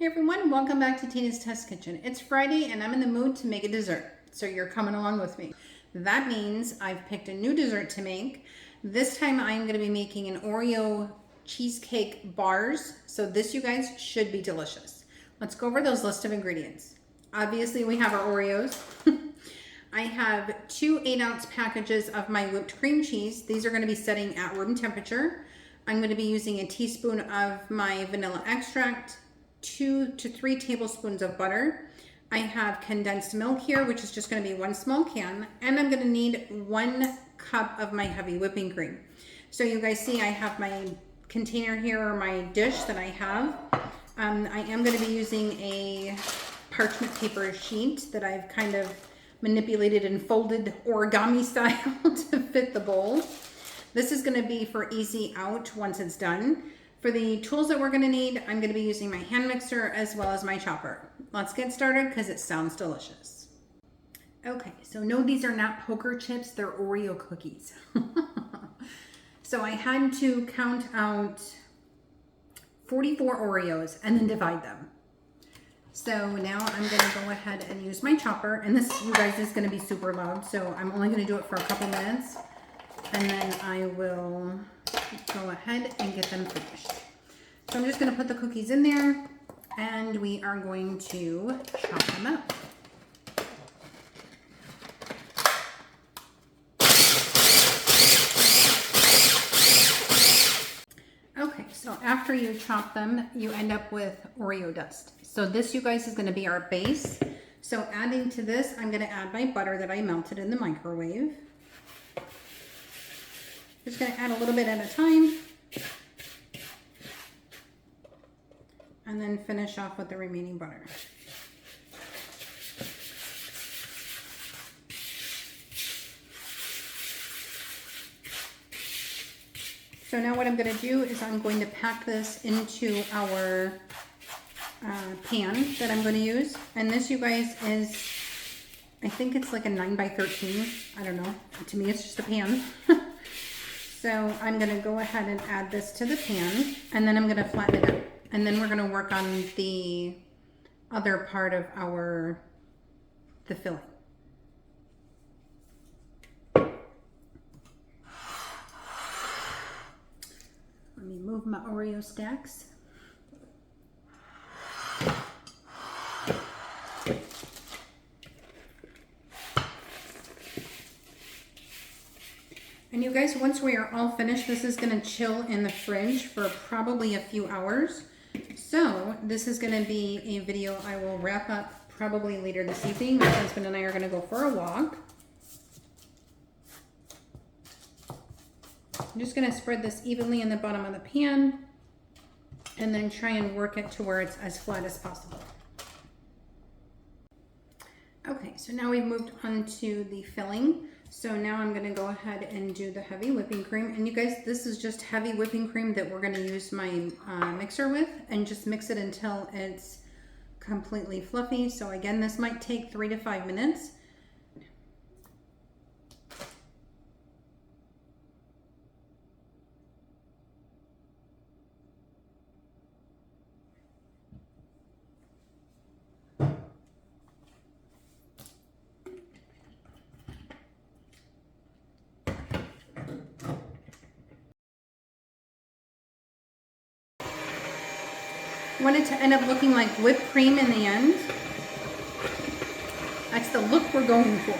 Hey everyone, welcome back to Tina's Test Kitchen. It's Friday and I'm in the mood to make a dessert, so you're coming along with me. That means I've picked a new dessert to make. This time I'm going to be making an Oreo cheesecake bars, so this, you guys, should be delicious. Let's go over those list of ingredients. Obviously we have our Oreos. I have 2 8-ounce packages of my whipped cream cheese. These are going to be setting at room temperature. I'm going to be using a teaspoon of my vanilla extract, 2 to 3 tablespoons of butter. I have condensed milk here, which is just going to be 1 small can, and I'm going to need 1 cup of my heavy whipping cream. So you guys see I have my container here, or my dish that I have. I am going to be using a parchment paper sheet that I've kind of manipulated and folded origami style to fit the bowl. This is going to be for easy out once it's done. For the tools that we're going to need, I'm going to be using my hand mixer as well as my chopper. Let's get started because it sounds delicious. Okay, so no, these are not poker chips, they're Oreo cookies. So I had to count out 44 Oreos and then divide them. So now I'm going to go ahead and use my chopper, and this, you guys, is going to be super loud, so I'm only going to do it for a couple minutes, and then I will go ahead and get them finished. So I'm just going to put the cookies in there, and we are going to chop them up. Okay, so after you chop them, you end up with Oreo dust. So this, you guys, is going to be our base. So adding to this, I'm going to add my butter that I melted in the microwave. Just going to add a little bit at a time. And then finish off with the remaining butter. So now what I'm going to do is I'm going to pack this into our pan that I'm going to use. And this, you guys, is, I think it's like a 9 by 13. I don't know. To me, it's just a pan. So I'm going to go ahead and add this to the pan, and then I'm going to flatten it out. And then we're going to work on the other part of the filling. Let me move my Oreo stacks. And you guys, once we are all finished, this is going to chill in the fridge for probably a few hours. So this is going to be a video I will wrap up probably later this evening. My husband and I are going to go for a walk. I'm just going to spread this evenly in the bottom of the pan and then try and work it to where it's as flat as possible. Okay, so now we've moved on to the filling. So now I'm going to go ahead and do the heavy whipping cream. And you guys, this is just heavy whipping cream that we're going to use my mixer with, and just mix it until it's completely fluffy. So again, this might take 3 to 5 minutes. I want it to end up looking like whipped cream in the end. That's the look we're going for.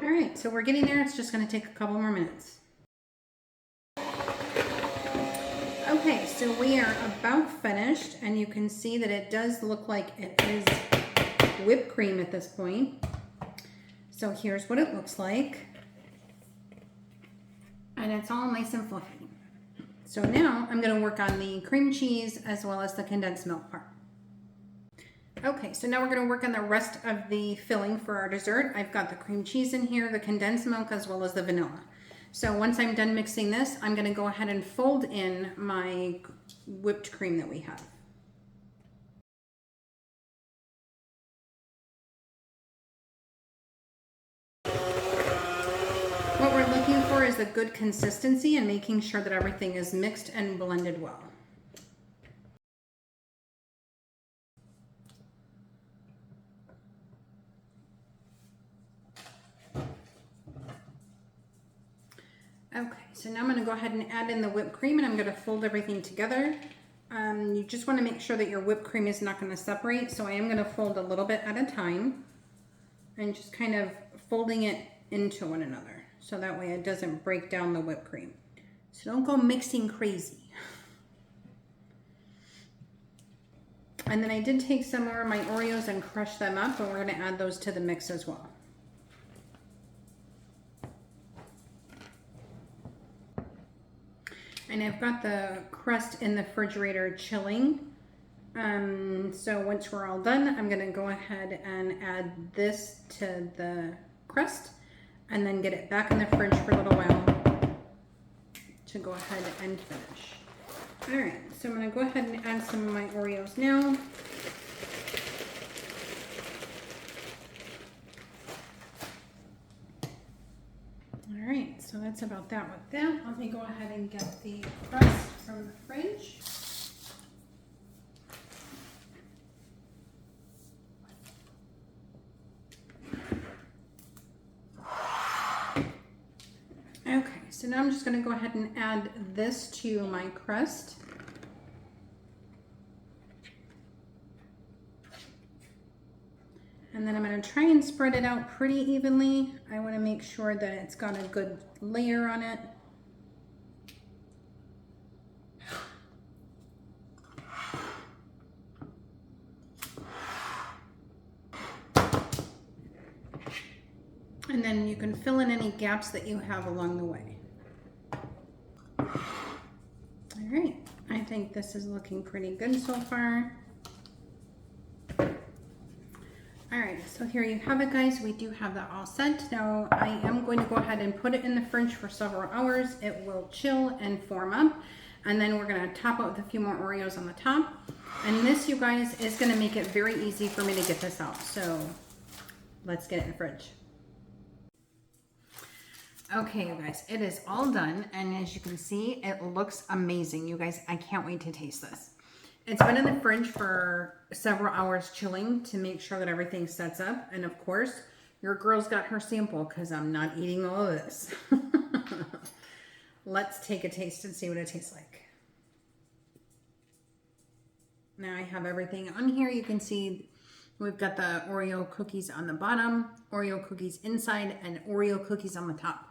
All right, so we're getting there. It's just going to take a couple more minutes. Okay, so we are about finished, and you can see that it does look like it is whipped cream at this point. So here's what it looks like. And it's all nice and fluffy. So now I'm going to work on the cream cheese as well as the condensed milk part. Okay, so now we're going to work on the rest of the filling for our dessert. I've got the cream cheese in here, the condensed milk, as well as the vanilla. So once I'm done mixing this, I'm going to go ahead and fold in my whipped cream that we have. What we're looking for is a good consistency and making sure that everything is mixed and blended well. Okay, so now I'm going to go ahead and add in the whipped cream, and I'm going to fold everything together. You just want to make sure that your whipped cream is not going to separate, so I am going to fold a little bit at a time and just kind of folding it into one another so that way it doesn't break down the whipped cream. So don't go mixing crazy. And then I did take some of my Oreos and crush them up, and we're going to add those to the mix as well. And I've got the crust in the refrigerator chilling. So once we're all done, I'm gonna go ahead and add this to the crust and then get it back in the fridge for a little while to go ahead and finish. All right, so I'm gonna go ahead and add some of my Oreos now. All right, so that's about that with that. Let me go ahead and get the crust from the fridge. Okay, so now I'm just going to go ahead and add this to my crust. And then I'm going to try and spread it out pretty evenly. I want to make sure that it's got a good layer on it. And then you can fill in any gaps that you have along the way. All right, I think this is looking pretty good so far. All right, so here you have it, guys. We do have that all set. Now I am going to go ahead and put it in the fridge for several hours. It will chill and form up. And then we're gonna top it with a few more Oreos on the top. And this, you guys, is gonna make it very easy for me to get this out. So let's get it in the fridge. Okay, you guys, it is all done. And as you can see, it looks amazing. You guys, I can't wait to taste this. It's been in the fridge for several hours chilling to make sure that everything sets up. And of course, your girl's got her sample because I'm not eating all of this. Let's take a taste and see what it tastes like. Now I have everything on here. You can see we've got the Oreo cookies on the bottom, Oreo cookies inside, and Oreo cookies on the top.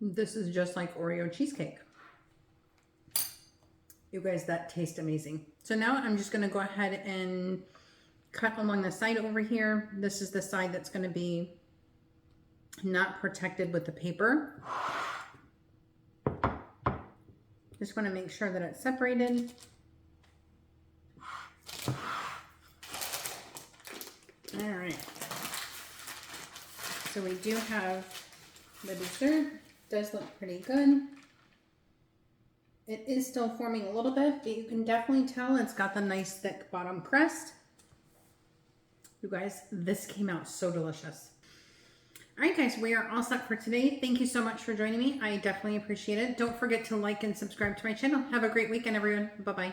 This is just like Oreo cheesecake. You guys, that tastes amazing. So now I'm just going to go ahead and cut along the side over here. This is the side that's going to be not protected with the paper. Just want to make sure that it's separated. All right. So we do have the dessert. Does look pretty good. It is still forming a little bit, but you can definitely tell it's got the nice thick bottom crust. You guys, this came out so delicious. All right, guys, we are all set for today. Thank you so much for joining me. I definitely appreciate it. Don't forget to like and subscribe to my channel. Have a great weekend, everyone. Bye-bye.